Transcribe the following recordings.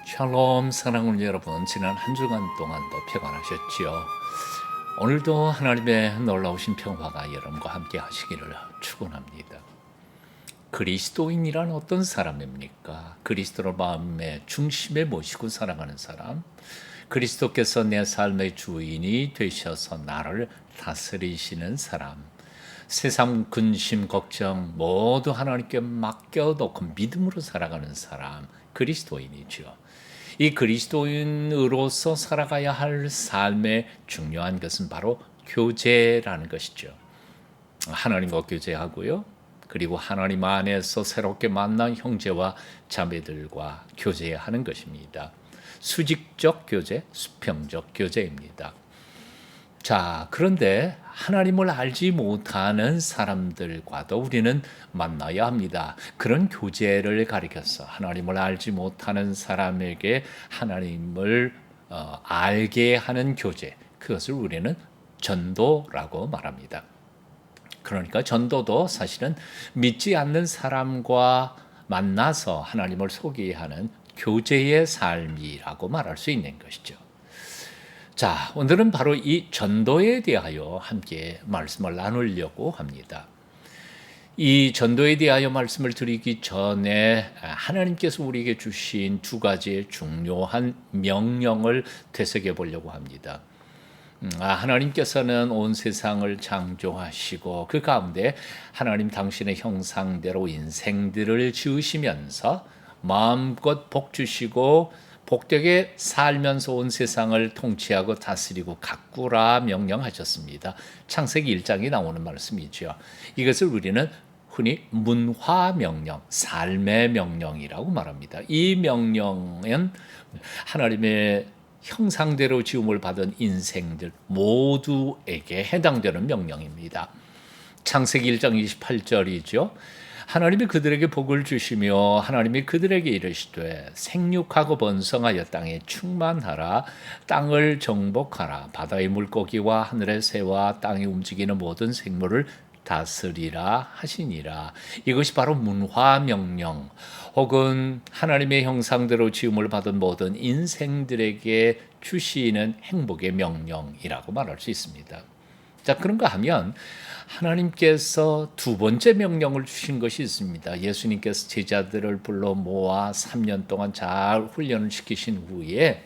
샬롬 사랑하는 여러분, 지난 한 주간 동안도 평안하셨지요? 오늘도 하나님의 놀라우신 평화가 여러분과 함께 하시기를 축원합니다. 그리스도인이란 어떤 사람입니까? 그리스도를 마음의 중심에 모시고 살아가는 사람, 그리스도께서 내 삶의 주인이 되셔서 나를 다스리시는 사람, 세상 근심 걱정 모두 하나님께 맡겨놓고 믿음으로 살아가는 사람, 그리스도인이죠. 이 그리스도인으로서 살아가야 할 삶의 중요한 것은 바로 교제라는 것이죠. 하나님과 교제하고요. 그리고 하나님 안에서 새롭게 만난 형제와 자매들과 교제하는 것입니다. 수직적 교제, 수평적 교제입니다. 자, 그런데 하나님을 알지 못하는 사람들과도 우리는 만나야 합니다. 그런 교제를 가리켜서 하나님을 알지 못하는 사람에게 하나님을 알게 하는 교제, 그것을 우리는 전도라고 말합니다. 그러니까 전도도 사실은 믿지 않는 사람과 만나서 하나님을 소개하는 교제의 삶이라고 말할 수 있는 것이죠. 자, 오늘은 바로 이 전도에 대하여 함께 말씀을 나누려고 합니다. 이 전도에 대하여 말씀을 드리기 전에 하나님께서 우리에게 주신 두 가지의 중요한 명령을 되새겨 보려고 합니다. 하나님께서는 온 세상을 창조하시고 그 가운데 하나님 당신의 형상대로 인생들을 지으시면서 마음껏 복 주시고 복되게 살면서 온 세상을 통치하고 다스리고 가꾸라 명령하셨습니다. 창세기 1장에 나오는 말씀이죠. 이것을 우리는 흔히 문화명령, 삶의 명령이라고 말합니다. 이 명령은 하나님의 형상대로 지음을 받은 인생들 모두에게 해당되는 명령입니다. 창세기 1장 28절이죠. 하나님이 그들에게 복을 주시며 하나님이 그들에게 이르시되 생육하고 번성하여 땅에 충만하라, 땅을 정복하라, 바다의 물고기와 하늘의 새와 땅에 움직이는 모든 생물을 다스리라 하시니라. 이것이 바로 문화명령 혹은 하나님의 형상대로 지음을 받은 모든 인생들에게 주시는 행복의 명령이라고 말할 수 있습니다. 자, 그런가 하면 하나님께서 두 번째 명령을 주신 것이 있습니다. 예수님께서 제자들을 불러 모아 3년 동안 잘 훈련을 시키신 후에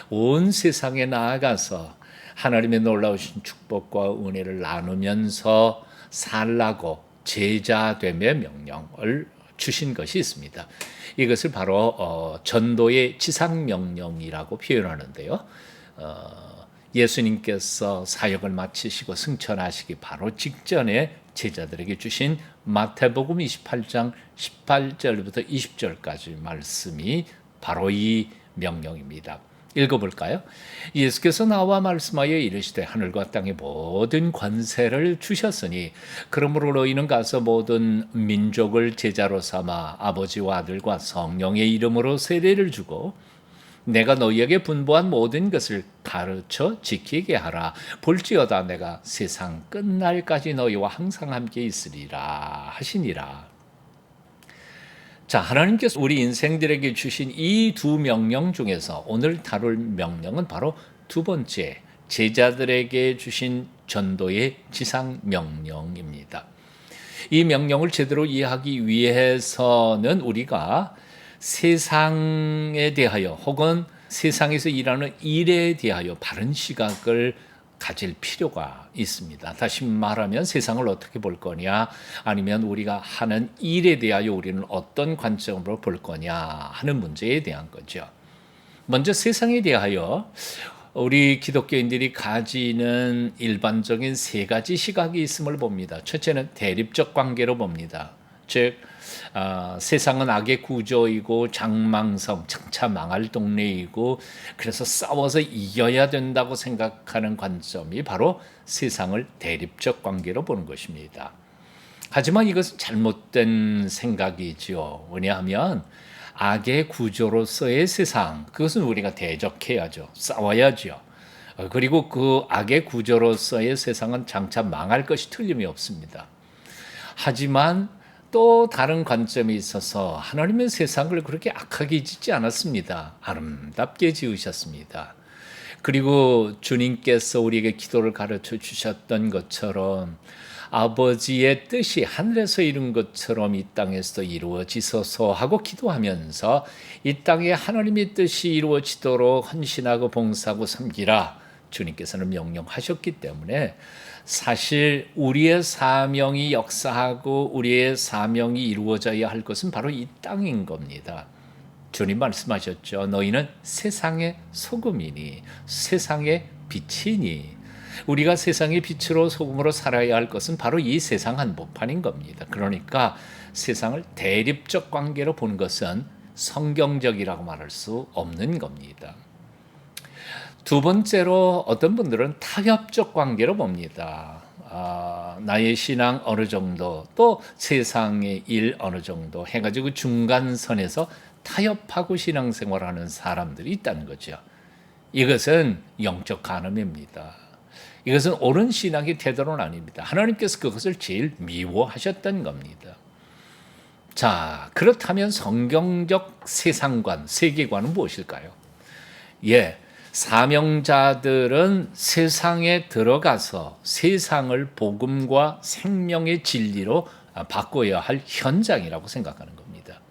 온 세상에 나아가서 하나님의 놀라우신 축복과 은혜를 나누면서 살라고 제자됨의 명령을 주신 것이 있습니다. 이것을 바로 전도의 지상명령이라고 표현하는데요. 예수님께서 사역을 마치시고 승천하시기 바로 직전에 제자들에게 주신 마태복음 28장 18절부터 20절까지 말씀이 바로 이 명령입니다. 읽어볼까요? 예수께서 나와 말씀하여 이르시되 하늘과 땅의 모든 관세를 주셨으니 그러므로 너희는 가서 모든 민족을 제자로 삼아 아버지와 아들과 성령의 이름으로 세례를 주고 내가 너희에게 분부한 모든 것을 가르쳐 지키게 하라. 볼지어다 내가 세상 끝날까지 너희와 항상 함께 있으리라 하시니라. 자, 하나님께서 우리 인생들에게 주신 이 두 명령 중에서 오늘 다룰 명령은 바로 두 번째, 제자들에게 주신 전도의 지상 명령입니다. 이 명령을 제대로 이해하기 위해서는 우리가 세상에 대하여 혹은 세상에서 일하는 일에 대하여 바른 시각을 가질 필요가 있습니다. 다시 말하면 세상을 어떻게 볼 거냐, 아니면 우리가 하는 일에 대하여 우리는 어떤 관점으로 볼 거냐 하는 문제에 대한 거죠. 먼저 세상에 대하여 우리 기독교인들이 가지는 일반적인 세 가지 시각이 있음을 봅니다. 첫째는 대립적 관계로 봅니다. 즉 세상은 악의 구조이고 장망성, 장차 망할 동네이고 그래서 싸워서 이겨야 된다고 생각하는 관점이 바로 세상을 대립적 관계로 보는 것입니다. 하지만 이것은 잘못된 생각이지요. 왜냐하면 악의 구조로서의 세상, 그것은 우리가 대적해야죠. 싸워야죠. 그리고 그 악의 구조로서의 세상은 장차 망할 것이 틀림이 없습니다. 하지만 또 다른 관점이 있어서 하나님은 세상을 그렇게 악하게 짓지 않았습니다. 아름답게 지으셨습니다. 그리고 주님께서 우리에게 기도를 가르쳐 주셨던 것처럼 아버지의 뜻이 하늘에서 이룬 것처럼 이 땅에서도 이루어지소서 하고 기도하면서 이 땅에 하나님의 뜻이 이루어지도록 헌신하고 봉사하고 섬기라 주님께서는 명령하셨기 때문에 사실 우리의 사명이 역사하고 우리의 사명이 이루어져야 할 것은 바로 이 땅인 겁니다. 주님 말씀하셨죠. 너희는 세상의 소금이니 세상의 빛이니 우리가 세상의 빛으로 소금으로 살아야 할 것은 바로 이 세상 한복판인 겁니다. 그러니까 세상을 대립적 관계로 본 것은 성경적이라고 말할 수 없는 겁니다. 두 번째로 어떤 분들은 타협적 관계로 봅니다. 나의 신앙 어느 정도 또 세상의 일 어느 정도 해가지고 중간선에서 타협하고 신앙생활하는 사람들이 있다는 거죠. 이것은 영적 간음입니다. 이것은 옳은 신앙의 태도는 아닙니다. 하나님께서 그것을 제일 미워하셨던 겁니다. 자, 그렇다면 성경적 세상관, 세계관은 무엇일까요? 사명자들은 세상에 들어가서 세상을 복음과 생명의 진리로 바꿔야 할 현장이라고 생각하는 겁니다.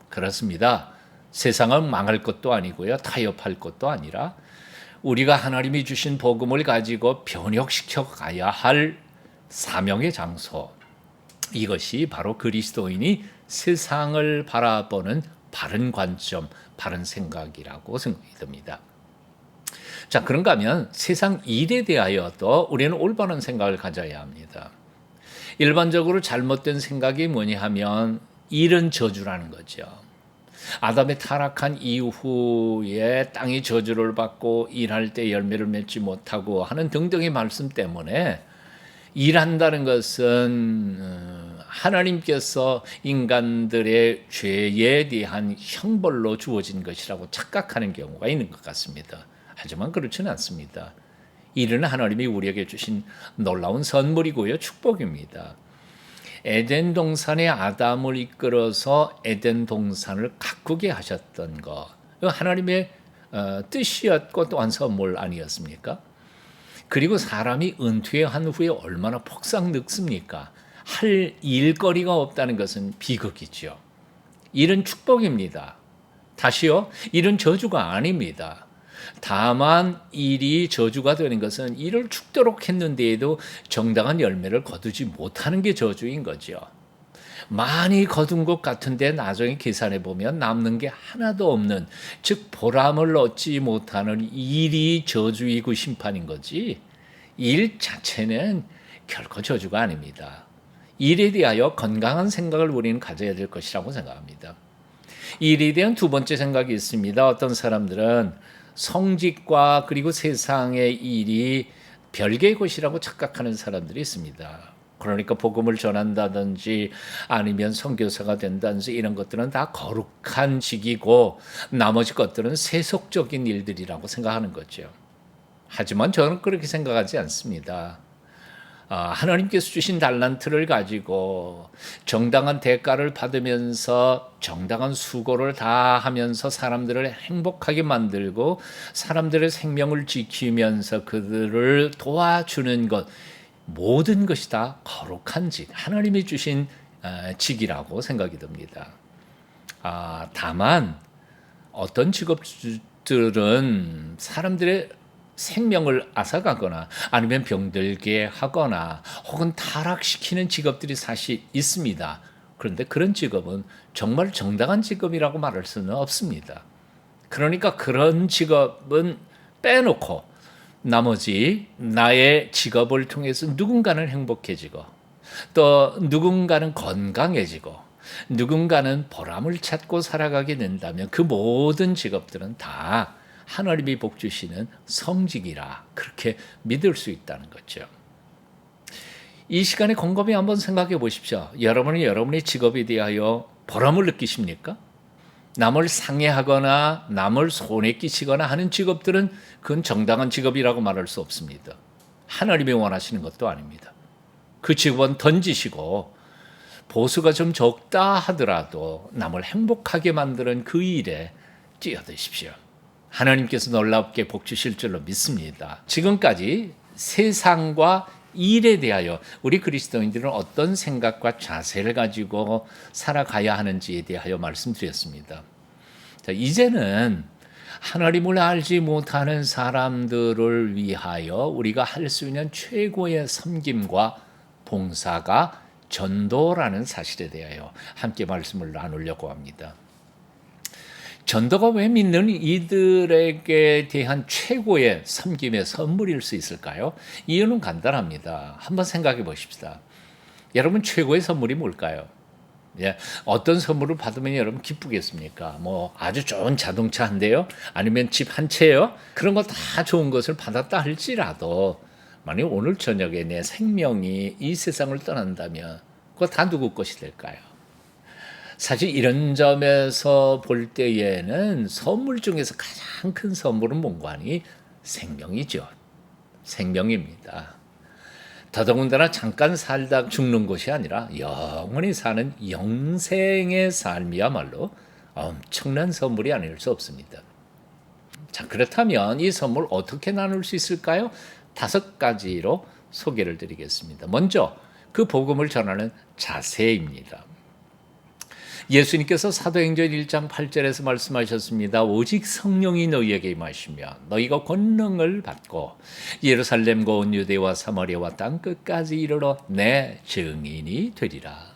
그렇습니다. 세상은 망할 것도 아니고요. 타협할 것도 아니라 우리가 하나님이 주신 복음을 가지고 변혁시켜 가야 할 사명의 장소. 이것이 바로 그리스도인이 세상을 바라보는 바른 관점, 바른 생각이라고 생각이 듭니다. 자, 그런가 하면 세상 일에 대하여도 우리는 올바른 생각을 가져야 합니다. 일반적으로 잘못된 생각이 뭐냐 하면 일은 저주라는 거죠. 아담의 타락한 이후에 땅이 저주를 받고 일할 때 열매를 맺지 못하고 하는 등등의 말씀 때문에 일한다는 것은 하나님께서 인간들의 죄에 대한 형벌로 주어진 것이라고 착각하는 경우가 있는 것 같습니다. 하지만 그렇지는 않습니다. 일은 하나님이 우리에게 주신 놀라운 선물이고요. 축복입니다. 에덴 동산에 아담을 이끌어서 에덴 동산을 가꾸게 하셨던 것. 하나님의 뜻이었고 또한 선물 아니었습니까? 그리고 사람이 은퇴한 후에 얼마나 폭삭 늙습니까? 할 일거리가 없다는 것은 비극이죠. 일은 축복입니다. 다시요, 일은 저주가 아닙니다. 다만 일이 저주가 되는 것은 일을 죽도록 했는데에도 정당한 열매를 거두지 못하는 게 저주인 거죠. 많이 거둔 것 같은데 나중에 계산해 보면 남는 게 하나도 없는, 즉 보람을 얻지 못하는 일이 저주이고 심판인 거지, 일 자체는 결코 저주가 아닙니다. 일에 대하여 건강한 생각을 우리는 가져야 될 것이라고 생각합니다. 일에 대한 두 번째 생각이 있습니다. 어떤 사람들은 성직과 그리고 세상의 일이 별개의 것이라고 착각하는 사람들이 있습니다. 그러니까 복음을 전한다든지 아니면 선교사가 된다든지 이런 것들은 다 거룩한 직이고 나머지 것들은 세속적인 일들이라고 생각하는 거죠. 하지만 저는 그렇게 생각하지 않습니다. 하나님께서 주신 달란트를 가지고 정당한 대가를 받으면서 정당한 수고를 다 하면서 사람들을 행복하게 만들고 사람들의 생명을 지키면서 그들을 도와주는 것, 모든 것이 다 거룩한 직, 하나님이 주신 직이라고 생각이 듭니다. 다만 어떤 직업들은 사람들의 생명을 앗아가거나 아니면 병들게 하거나 혹은 타락시키는 직업들이 사실 있습니다. 그런데 그런 직업은 정말 정당한 직업이라고 말할 수는 없습니다. 그러니까 그런 직업은 빼놓고 나머지 나의 직업을 통해서 누군가는 행복해지고 또 누군가는 건강해지고 누군가는 보람을 찾고 살아가게 된다면 그 모든 직업들은 다 하나님이 복 주시는 성직이라 그렇게 믿을 수 있다는 거죠. 이 시간에 곰곰이 한번 생각해 보십시오. 여러분이 여러분의 직업에 대하여 보람을 느끼십니까? 남을 상해하거나 남을 손해 끼치거나 하는 직업들은 그건 정당한 직업이라고 말할 수 없습니다. 하나님이 원하시는 것도 아닙니다. 그 직업은 던지시고 보수가 좀 적다 하더라도 남을 행복하게 만드는 그 일에 뛰어드십시오. 하나님께서 놀랍게 복 주실 줄로 믿습니다. 지금까지 세상과 일에 대하여 우리 그리스도인들은 어떤 생각과 자세를 가지고 살아가야 하는지에 대하여 말씀드렸습니다. 자, 이제는 하나님을 알지 못하는 사람들을 위하여 우리가 할 수 있는 최고의 섬김과 봉사가 전도라는 사실에 대하여 함께 말씀을 나누려고 합니다. 전도가 왜 믿는 이들에게 대한 최고의 섬김의 선물일 수 있을까요? 이유는 간단합니다. 한번 생각해 보십시다. 여러분, 최고의 선물이 뭘까요? 예, 어떤 선물을 받으면 여러분 기쁘겠습니까? 뭐 아주 좋은 자동차 한 대요? 아니면 집 한 채요? 그런 거 다 좋은 것을 받았다 할지라도 만약 오늘 저녁에 내 생명이 이 세상을 떠난다면 그거 다 누구 것이 될까요? 사실 이런 점에서 볼 때에는 선물 중에서 가장 큰 선물은 뭔가니 생명이죠. 생명입니다. 더더군다나 잠깐 살다 죽는 것이 아니라 영원히 사는 영생의 삶이야말로 엄청난 선물이 아닐 수 없습니다. 자, 그렇다면 이 선물 어떻게 나눌 수 있을까요? 5가지로 소개를 드리겠습니다. 먼저 그 복음을 전하는 자세입니다. 예수님께서 사도행전 1장 8절에서 말씀하셨습니다. 오직 성령이 너희에게 임하시면 너희가 권능을 받고 예루살렘과 온 유대와 사마리아와 땅 끝까지 이르러 내 증인이 되리라.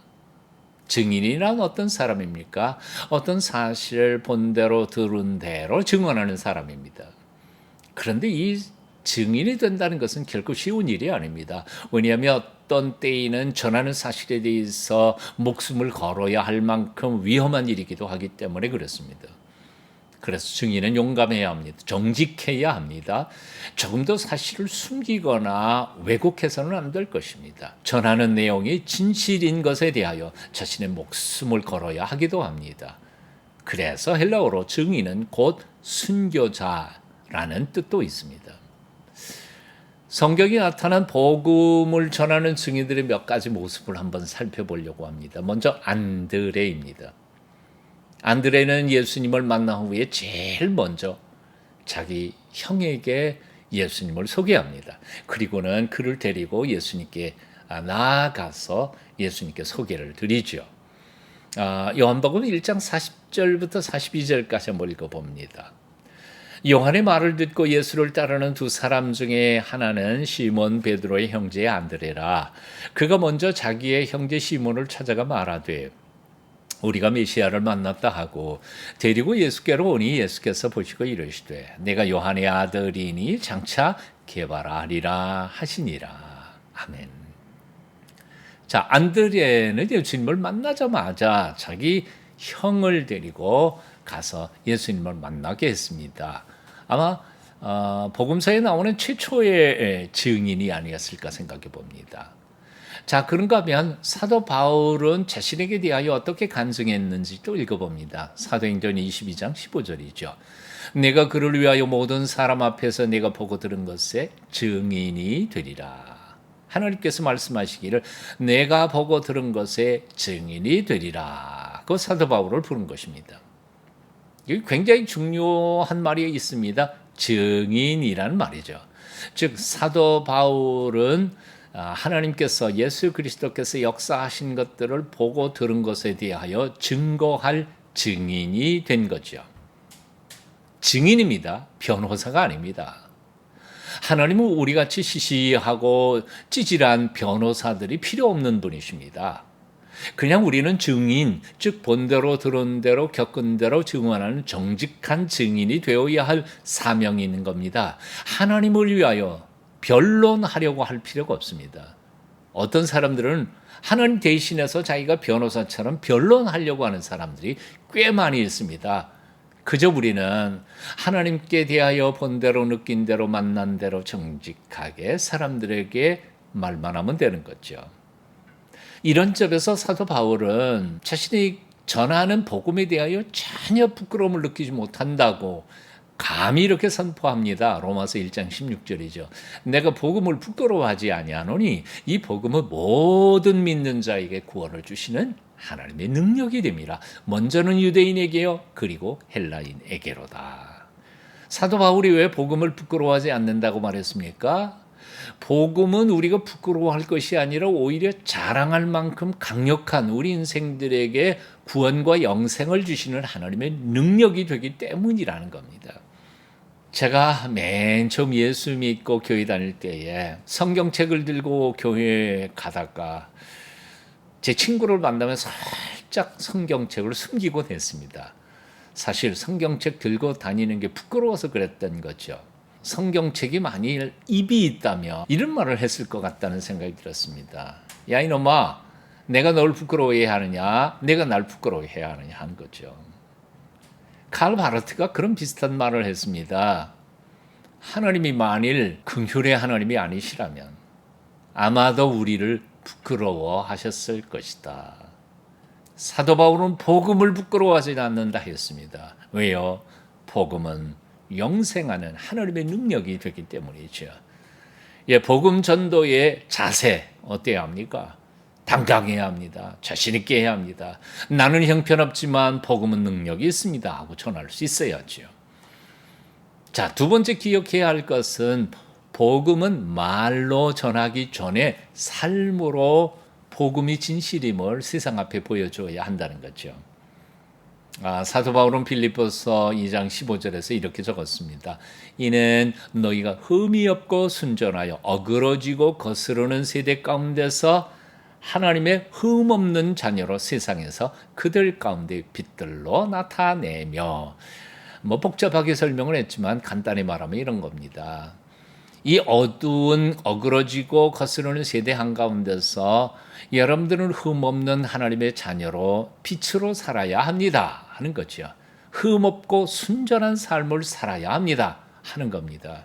증인이란 어떤 사람입니까? 어떤 사실을 본 대로 들은 대로 증언하는 사람입니다. 그런데 이 증인이 된다는 것은 결코 쉬운 일이 아닙니다. 왜냐하면 어떤 때에는 전하는 사실에 대해서 목숨을 걸어야 할 만큼 위험한 일이기도 하기 때문에 그렇습니다. 그래서 증인은 용감해야 합니다. 정직해야 합니다. 조금 더 사실을 숨기거나 왜곡해서는 안 될 것입니다. 전하는 내용이 진실인 것에 대하여 자신의 목숨을 걸어야 하기도 합니다. 그래서 헬라어로 증인은 곧 순교자라는 뜻도 있습니다. 성경이 나타난 복음을 전하는 증인들의 몇 가지 모습을 한번 살펴보려고 합니다. 먼저 안드레입니다. 안드레는 예수님을 만난 후에 제일 먼저 자기 형에게 예수님을 소개합니다. 그리고는 그를 데리고 예수님께 나아가서 예수님께 소개를 드리죠. 요한복음 1장 40절부터 42절까지 한번 읽어봅니다. 요한의 말을 듣고 예수를 따르는 두 사람 중에 하나는 시몬 베드로의 형제 안드레라. 그가 먼저 자기의 형제 시몬을 찾아가 말하되 우리가 메시아를 만났다 하고 데리고 예수께로 오니 예수께서 보시고 이르시되 내가 요한의 아들이니 장차 게바라리라 하시니라. 아멘. 자, 안드레는 예수님을 만나자마자 자기 형을 데리고 가서 예수님을 만나게 했습니다. 아마 복음서에 나오는 최초의 증인이 아니었을까 생각해 봅니다. 자, 그런가 하면 사도 바울은 자신에게 대하여 어떻게 간증했는지 또 읽어봅니다. 사도행전 22장 15절이죠. 내가 그를 위하여 모든 사람 앞에서 내가 보고 들은 것에 증인이 되리라. 하나님께서 말씀하시기를 내가 보고 들은 것에 증인이 되리라. 그 사도 바울을 부른 것입니다. 여기 굉장히 중요한 말이 있습니다. 증인이라는 말이죠. 즉 사도 바울은 하나님께서 예수 그리스도께서 역사하신 것들을 보고 들은 것에 대하여 증거할 증인이 된 거죠. 증인입니다. 변호사가 아닙니다. 하나님은 우리같이 시시하고 찌질한 변호사들이 필요 없는 분이십니다. 그냥 우리는 증인, 즉 본대로 들은 대로 겪은 대로 증언하는 정직한 증인이 되어야 할 사명이 있는 겁니다. 하나님을 위하여 변론하려고 할 필요가 없습니다. 어떤 사람들은 하나님 대신해서 자기가 변호사처럼 변론하려고 하는 사람들이 꽤 많이 있습니다. 그저 우리는 하나님께 대하여 본 대로 느낀 대로 만난 대로 정직하게 사람들에게 말만 하면 되는 거죠. 이런 점에서 사도 바울은 자신이 전하는 복음에 대하여 전혀 부끄러움을 느끼지 못한다고 감히 이렇게 선포합니다. 로마서 1장 16절이죠. 내가 복음을 부끄러워하지 아니하노니 이 복음은 모든 믿는 자에게 구원을 주시는 하나님의 능력이 됨이라. 먼저는 유대인에게요, 그리고 헬라인에게로다. 사도 바울이 왜 복음을 부끄러워하지 않는다고 말했습니까? 복음은 우리가 부끄러워할 것이 아니라 오히려 자랑할 만큼 강력한 우리 인생들에게 구원과 영생을 주시는 하나님의 능력이 되기 때문이라는 겁니다. 제가 맨 처음 예수 믿고 교회 다닐 때에 성경책을 들고 교회에 가다가 제 친구를 만나면 살짝 성경책을 숨기곤 했습니다. 사실 성경책 들고 다니는 게 부끄러워서 그랬던 거죠. 성경책이 만일 입이 있다면 이런 말을 했을 것 같다는 생각이 들었습니다. 야 이놈아, 내가 널 부끄러워해야 하느냐, 내가 날 부끄러워해야 하느냐 하는 거죠. 칼 바르트가 그런 비슷한 말을 했습니다. 하나님이 만일 긍휼의 하나님이 아니시라면 아마도 우리를 부끄러워하셨을 것이다. 사도 바울은 복음을 부끄러워하지 않는다 했습니다. 왜요? 복음은 영생하는 하나님의 능력이 되기 때문이죠. 예, 복음 전도의 자세 어때야 합니까? 당당해야 합니다. 자신 있게 해야 합니다. 나는 형편없지만 복음은 능력이 있습니다 하고 전할 수 있어야죠. 자, 두 번째 기억해야 할 것은 복음은 말로 전하기 전에 삶으로 복음이 진실임을 세상 앞에 보여줘야 한다는 거죠. 사도 바울은 빌립보서 2장 15절에서 이렇게 적었습니다. 이는 너희가 흠이 없고 순전하여 어그러지고 거스르는 세대 가운데서 하나님의 흠 없는 자녀로 세상에서 그들 가운데 빛들로 나타내며, 복잡하게 설명을 했지만 간단히 말하면 이런 겁니다. 이 어두운 어그러지고 거스르는 세대 한가운데서 여러분들은 흠없는 하나님의 자녀로 빛으로 살아야 합니다 하는 거죠. 흠없고 순전한 삶을 살아야 합니다 하는 겁니다.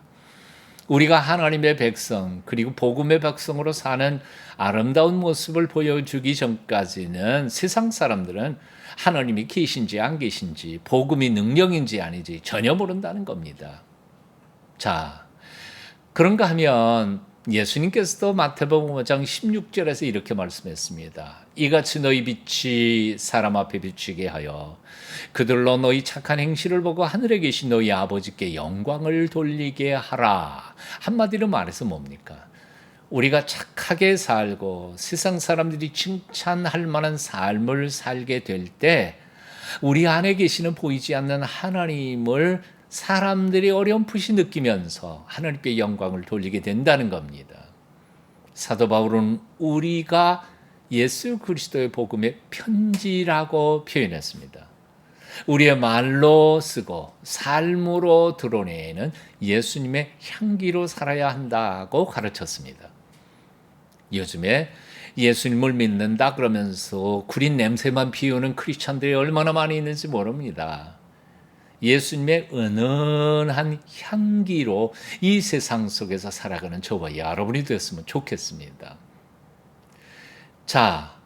우리가 하나님의 백성 그리고 복음의 백성으로 사는 아름다운 모습을 보여주기 전까지는 세상 사람들은 하나님이 계신지 안 계신지, 복음이 능력인지 아닌지 전혀 모른다는 겁니다. 자, 그런가 하면 예수님께서도 마태복음 5장 16절에서 이렇게 말씀했습니다. 이같이 너희 빛이 사람 앞에 비추게 하여 그들로 너희 착한 행실을 보고 하늘에 계신 너희 아버지께 영광을 돌리게 하라. 한마디로 말해서 뭡니까? 우리가 착하게 살고 세상 사람들이 칭찬할 만한 삶을 살게 될 때 우리 안에 계시는 보이지 않는 하나님을 사람들이 어렴풋이 느끼면서 하나님께 영광을 돌리게 된다는 겁니다. 사도 바울은 우리가 예수 그리스도의 복음의 편지라고 표현했습니다. 우리의 말로 쓰고 삶으로 드러내는 예수님의 향기로 살아야 한다고 가르쳤습니다. 요즘에 예수님을 믿는다 그러면서 구린 냄새만 피우는 크리스찬들이 얼마나 많이 있는지 모릅니다. 예수님의 은은한 향기로 이 세상 속에서 살아가는 저와 여러분이 됐으면 좋겠습니다. 자,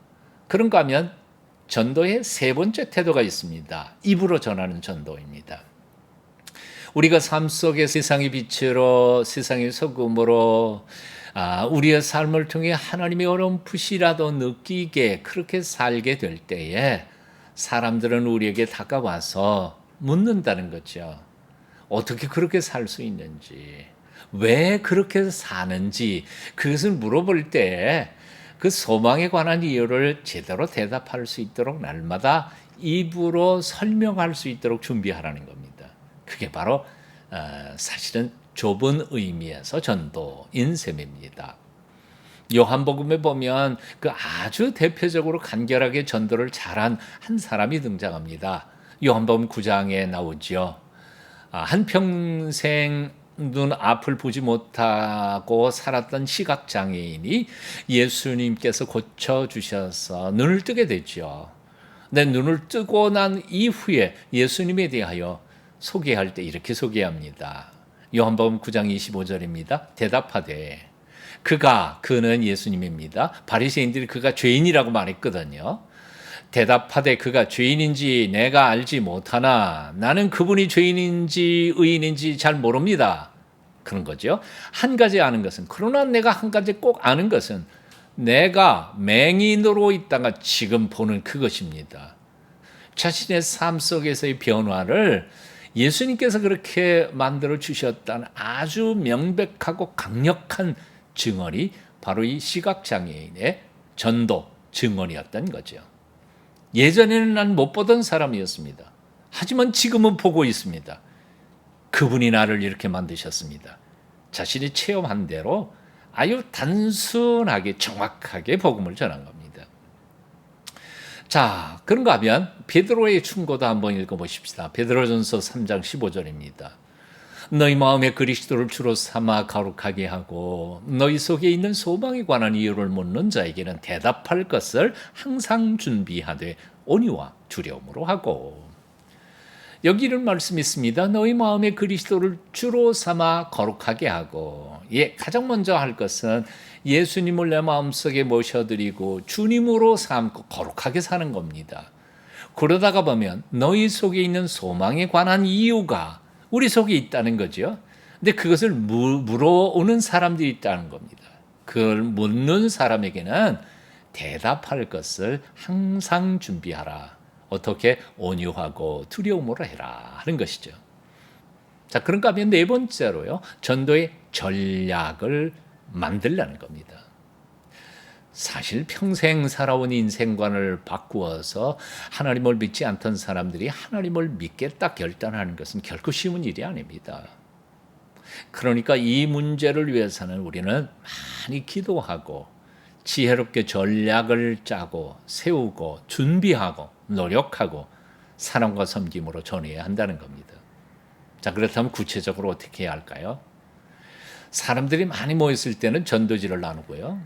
그런가 하면 전도의 세 번째 태도가 있습니다. 입으로 전하는 전도입니다. 우리가 삶 속에 세상의 빛으로, 세상의 소금으로 우리의 삶을 통해 하나님의 어렴풋이라도 느끼게 그렇게 살게 될 때에 사람들은 우리에게 다가와서 묻는다는 거죠. 어떻게 그렇게 살 수 있는지, 왜 그렇게 사는지, 그것을 물어볼 때 그 소망에 관한 이유를 제대로 대답할 수 있도록 날마다 입으로 설명할 수 있도록 준비하라는 겁니다. 그게 바로 사실은 좁은 의미에서 전도인 셈입니다. 요한복음에 보면 그 아주 대표적으로 간결하게 전도를 잘한 한 사람이 등장합니다. 요한복음 9장에 나오죠. 한평생 눈 앞을 보지 못하고 살았던 시각장애인이 예수님께서 고쳐주셔서 눈을 뜨게 됐죠. 근데 눈을 뜨고 난 이후에 예수님에 대하여 소개할 때 이렇게 소개합니다. 요한복음 9장 25절입니다. 대답하되 그는 예수님입니다. 바리새인들이 그가 죄인이라고 말했거든요. 대답하되 그가 죄인인지 내가 알지 못하나 나는 그분이 죄인인지 의인인지 잘 모릅니다. 그런 거죠. 한 가지 아는 것은, 그러나 내가 한 가지 꼭 아는 것은 내가 맹인으로 있다가 지금 보는 그것입니다. 자신의 삶 속에서의 변화를 예수님께서 그렇게 만들어 주셨다는 아주 명백하고 강력한 증언이 바로 이 시각장애인의 전도 증언이었던 거죠. 예전에는 난 못 보던 사람이었습니다. 하지만 지금은 보고 있습니다. 그분이 나를 이렇게 만드셨습니다. 자신이 체험한 대로 아주 단순하게 정확하게 복음을 전한 겁니다. 자, 그런가 하면 베드로의 충고도 한번 읽어보십시다. 베드로전서 3장 15절입니다. 너희 마음에 그리스도를 주로 삼아 거룩하게 하고 너희 속에 있는 소망에 관한 이유를 묻는 자에게는 대답할 것을 항상 준비하되 온유와 두려움으로 하고. 여기 이런 말씀이 있습니다. 너희 마음에 그리스도를 주로 삼아 거룩하게 하고. 가장 먼저 할 것은 예수님을 내 마음속에 모셔드리고 주님으로 삼고 거룩하게 사는 겁니다. 그러다가 보면 너희 속에 있는 소망에 관한 이유가 우리 속에 있다는 거죠. 근데 그것을 물어오는 사람들이 있다는 겁니다. 그걸 묻는 사람에게는 대답할 것을 항상 준비하라. 어떻게? 온유하고 두려움으로 해라 하는 것이죠. 자, 그런가 하면 네 번째로요, 전도의 전략을 만들라는 겁니다. 사실 평생 살아온 인생관을 바꾸어서 하나님을 믿지 않던 사람들이 하나님을 믿겠다 결단하는 것은 결코 쉬운 일이 아닙니다. 그러니까 이 문제를 위해서는 우리는 많이 기도하고 지혜롭게 전략을 짜고 세우고 준비하고 노력하고 사랑과 섬김으로 전해야 한다는 겁니다. 자, 그렇다면 구체적으로 어떻게 해야 할까요? 사람들이 많이 모였을 때는 전도지를 나누고요.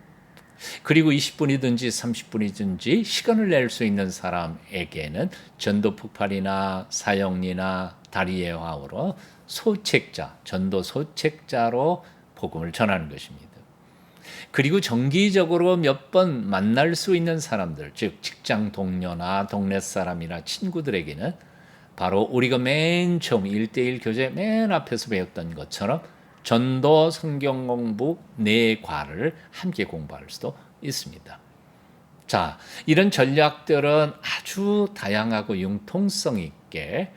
그리고 20분이든지 30분이든지 시간을 낼 수 있는 사람에게는 전도 폭발이나 사형리나 다리의 화우로 소책자, 전도 소책자로 복음을 전하는 것입니다. 그리고 정기적으로 몇 번 만날 수 있는 사람들, 즉 직장 동료나 동네 사람이나 친구들에게는 바로 우리가 맨 처음 1:1 교제 맨 앞에서 배웠던 것처럼 전도 성경 공부 네 과를 함께 공부할 수도 있습니다. 자, 이런 전략들은 아주 다양하고 융통성 있게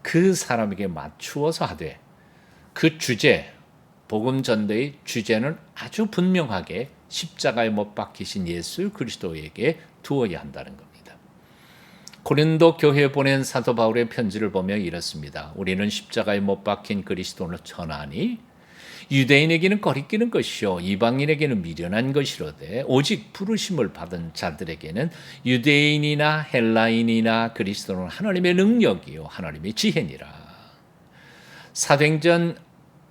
그 사람에게 맞추어서 하되 그 주제, 복음 전도의 주제는 아주 분명하게 십자가에 못 박히신 예수 그리스도에게 두어야 한다는 겁니다. 고린도 교회에 보낸 사도 바울의 편지를 보면 이렇습니다. 우리는 십자가에 못 박힌 그리스도를 전하니 유대인에게는 거리끼는 것이요 이방인에게는 미련한 것이로되 오직 부르심을 받은 자들에게는 유대인이나 헬라인이나 그리스도는 하나님의 능력이요 하나님의 지혜니라. 사도행전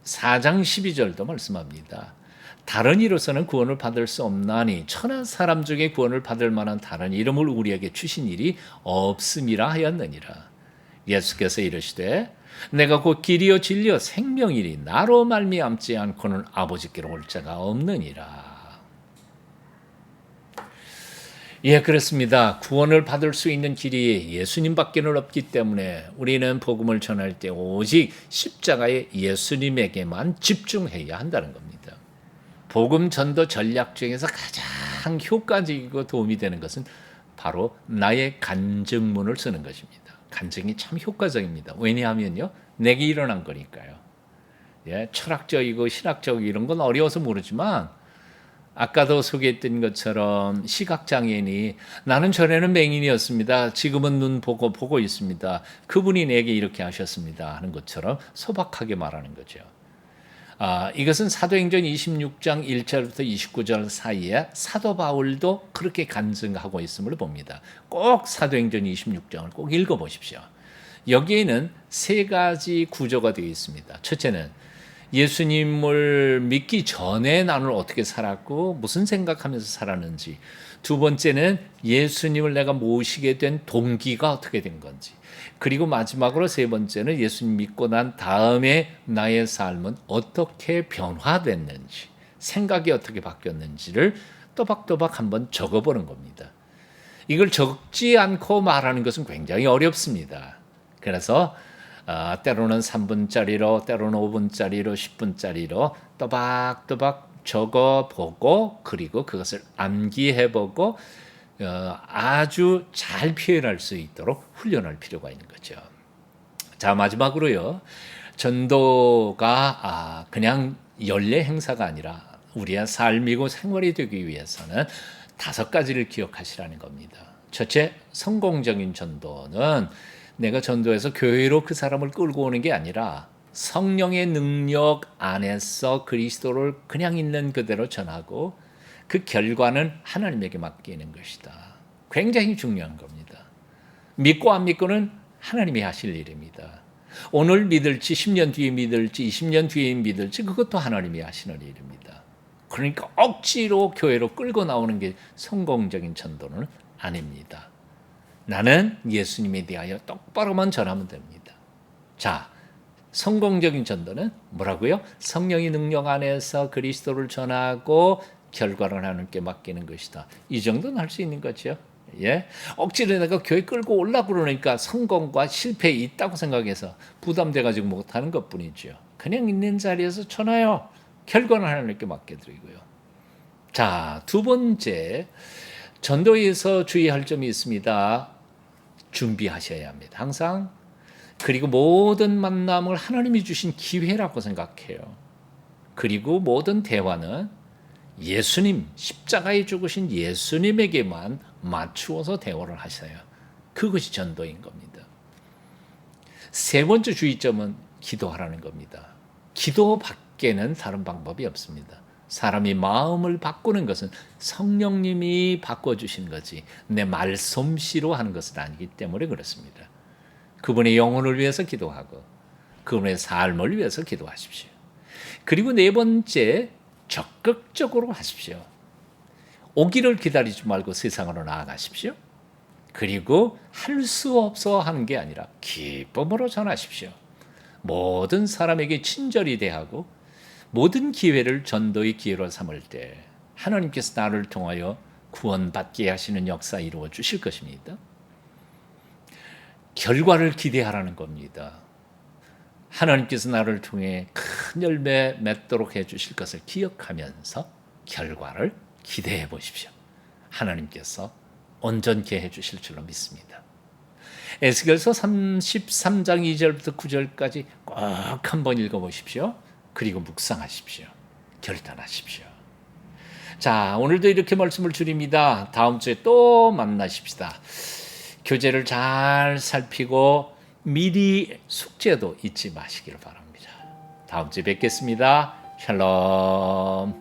4장 12절도 말씀합니다. 다른 이로서는 구원을 받을 수 없나니 천한 사람 중에 구원을 받을 만한 다른 이름을 우리에게 주신 일이 없음이라 하였느니라. 예수께서 이르시되 내가 곧 길이요 진리요 생명이니 나로 말미암지 않고는 아버지께로 올 자가 없느니라. 그렇습니다. 구원을 받을 수 있는 길이 예수님밖에는 없기 때문에 우리는 복음을 전할 때 오직 십자가의 예수님에게만 집중해야 한다는 겁니다. 복음 전도 전략 중에서 가장 효과적이고 도움이 되는 것은 바로 나의 간증문을 쓰는 것입니다. 간증이 참 효과적입니다. 왜냐하면요, 내게 일어난 거니까요. 철학적이고 신학적이고 이런 건 어려워서 모르지만 아까도 소개했던 것처럼 시각장애인이 나는 전에는 맹인이었습니다. 지금은 눈 보고 있습니다. 그분이 내게 이렇게 하셨습니다. 하는 것처럼 소박하게 말하는 거죠. 이것은 사도행전 26장 1절부터 29절 사이에 사도 바울도 그렇게 간증하고 있음을 봅니다. 꼭 사도행전 26장을 꼭 읽어보십시오. 여기에는 세 가지 구조가 되어 있습니다. 첫째는 예수님을 믿기 전에 나는 어떻게 살았고 무슨 생각하면서 살았는지, 두 번째는 예수님을 내가 모시게 된 동기가 어떻게 된 건지, 그리고 마지막으로 세 번째는 예수님 믿고 난 다음에 나의 삶은 어떻게 변화됐는지, 생각이 어떻게 바뀌었는지를 또박또박 한번 적어보는 겁니다. 이걸 적지 않고 말하는 것은 굉장히 어렵습니다. 그래서 때로는 3분짜리로, 때로는 5분짜리로, 10분짜리로 또박또박 적어보고 그리고 그것을 암기해보고 아주 잘 표현할 수 있도록 훈련할 필요가 있는 거죠. 자, 마지막으로요. 전도가 그냥 연례 행사가 아니라 우리의 삶이고 생활이 되기 위해서는 5가지를 기억하시라는 겁니다. 첫째, 성공적인 전도는 내가 전도해서 교회로 그 사람을 끌고 오는 게 아니라 성령의 능력 안에서 그리스도를 그냥 있는 그대로 전하고 그 결과는 하나님에게 맡기는 것이다. 굉장히 중요한 겁니다. 믿고 안 믿고는 하나님이 하실 일입니다. 오늘 믿을지 10년 뒤에 믿을지 20년 뒤에 믿을지 그것도 하나님이 하시는 일입니다. 그러니까 억지로 교회로 끌고 나오는 게 성공적인 전도는 아닙니다. 나는 예수님에 대하여 똑바로만 전하면 됩니다. 자, 성공적인 전도는 뭐라고요? 성령의 능력 안에서 그리스도를 전하고 결과를 하나님께 맡기는 것이다. 이 정도는 할 수 있는 거죠. 예? 억지로 내가 교회 끌고 오려고 그러니까 성공과 실패에 있다고 생각해서 부담돼가지고 못하는 것뿐이죠. 그냥 있는 자리에서 전하여 결과는 하나님께 맡겨드리고요. 자, 2번째, 전도에서 주의할 점이 있습니다. 준비하셔야 합니다. 항상. 그리고 모든 만남을 하나님이 주신 기회라고 생각해요. 그리고 모든 대화는 예수님, 십자가에 죽으신 예수님에게만 맞추어서 대화를 하셔요. 그것이 전도인 겁니다. 3번째 주의점은 기도하라는 겁니다. 기도밖에는 다른 방법이 없습니다. 사람이 마음을 바꾸는 것은 성령님이 바꿔주시는 거지 내 말솜씨로 하는 것은 아니기 때문에 그렇습니다. 그분의 영혼을 위해서 기도하고 그분의 삶을 위해서 기도하십시오. 그리고 4번째, 적극적으로 하십시오. 오기를 기다리지 말고 세상으로 나아가십시오. 그리고 할 수 없어 하는 게 아니라 기쁨으로 전하십시오. 모든 사람에게 친절히 대하고 모든 기회를 전도의 기회로 삼을 때 하나님께서 나를 통하여 구원받게 하시는 역사 이루어 주실 것입니다. 결과를 기대하라는 겁니다. 하나님께서 나를 통해 큰 열매 맺도록 해주실 것을 기억하면서 결과를 기대해 보십시오. 하나님께서 온전케 해주실 줄로 믿습니다. 에스겔서 33장 2절부터 9절까지 꼭 한번 읽어보십시오. 그리고 묵상하십시오. 결단하십시오. 자, 오늘도 이렇게 말씀을 드립니다. 다음 주에 또 만나십시다. 교재를 잘 살피고 미리 숙제도 잊지 마시기를 바랍니다. 다음 주에 뵙겠습니다. 샬롬.